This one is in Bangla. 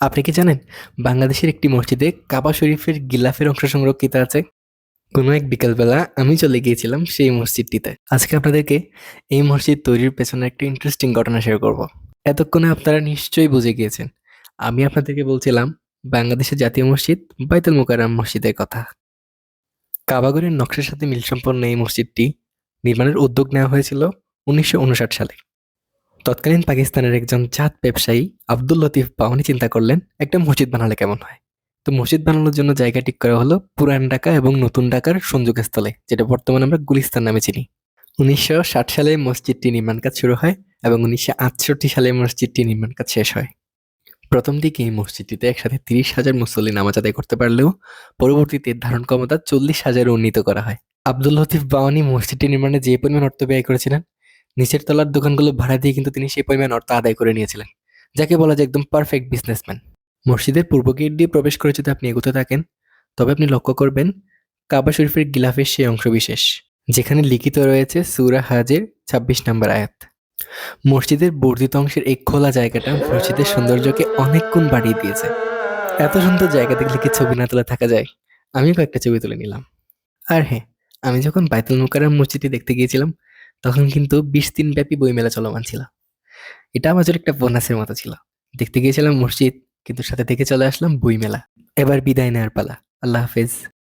আপনি কি জানেন বাংলাদেশের একটি মসজিদে কাবা শরীফের গিলাফের অংশ সংরক্ষিত আছে? কোনো এক বিকালবেলা আমি চলে গিয়েছিলাম সেই মসজিদটিতে। আজকে আপনাদেরকে এই মসজিদ তৈরির পেছনে একটা ইন্টারেস্টিং ঘটনা শেয়ার করব। এতক্ষণে আপনারা নিশ্চয়ই বুঝে গিয়েছেন। আমি আপনাদেরকে বলছিলাম বাংলাদেশের জাতীয় মসজিদ বাইতুল মোকাররম মসজিদের কথা। কাবাগরের নকশার সাথে মিলসম্পন্ন এই মসজিদটি নির্মাণের উদ্যোগ নেওয়া হয়েছিল ১৯৫৯ সালে। তৎকালীন পাকিস্তানের একজন জাত ব্যবসায়ী আব্দুল লতিফ বাওয়ানি চিন্তা করলেন একটা মসজিদ বানালে কেমন হয়। তো মসজিদ বানানোর জন্য জায়গা ঠিক করা হলো পুরান ঢাকা এবং নতুন ঢাকার সংযোগস্থলে, যেটা বর্তমানে আমরা গুলিস্তান নামে চিনি। ১৯৬০ সালে মসজিদটি নির্মাণ কাজ শুরু হয় এবং ১৯৬৮ সালে মসজিদটি নির্মাণ কাজ শেষ হয়। প্রথম দিকে এই মসজিদটিতে একসাথে ৩০,০০০ মুসল্লি নামাজ আদায় করতে পারলেও পরবর্তীতে ধারণ ক্ষমতা ৪০,০০০ উন্নীত করা হয়। আব্দুল লতিফ বাওয়ানি মসজিদটি নির্মাণে যে পরিমাণ অর্থ ব্যয় করেছিলেন, নিচের তলার দোকানগুলো ভাড়া দিয়ে কিন্তু তিনি সেই পরিমাণ অর্থ আদায় করে নিয়েছিলেন, যাকে বলা যায় একদম পারফেক্ট বিজনেসম্যান। মসজিদের পূর্ব গেট দিয়ে প্রবেশ করে যদি আপনি এগোতে থাকেন, তবে আপনি লক্ষ্য করবেন কাবা শরীফের গিলাফের সেই অংশবিশেষ, যেখানে লিখিত রয়েছে সূরা হাজের ২৬ নম্বর আয়াত। মসজিদের বর্ধিত অংশের এই খোলা জায়গাটা মসজিদের সৌন্দর্যকে অনেক গুণ বাড়িয়ে দিয়েছে। এত সুন্দর জায়গা দেখলে কি ছবি না তুলে থাকা যায়? আমিও কয়েকটা ছবি তুলে নিলাম। আর হ্যাঁ, আমি যখন বায়তুল মোকাররম মসজিদটি দেখতে গিয়েছিলাম, তখন কিন্তু ২০ দিন ব্যাপী বইমেলা চলমান ছিল। এটা আমার জন্য একটা বোনাসের মতো ছিল। দেখতে গিয়েছিলাম মসজিদ, কিন্তু সাথে দেখে চলে আসলাম বইমেলা। এবার বিদায় নেওয়ার পালা। আল্লাহ হাফেজ।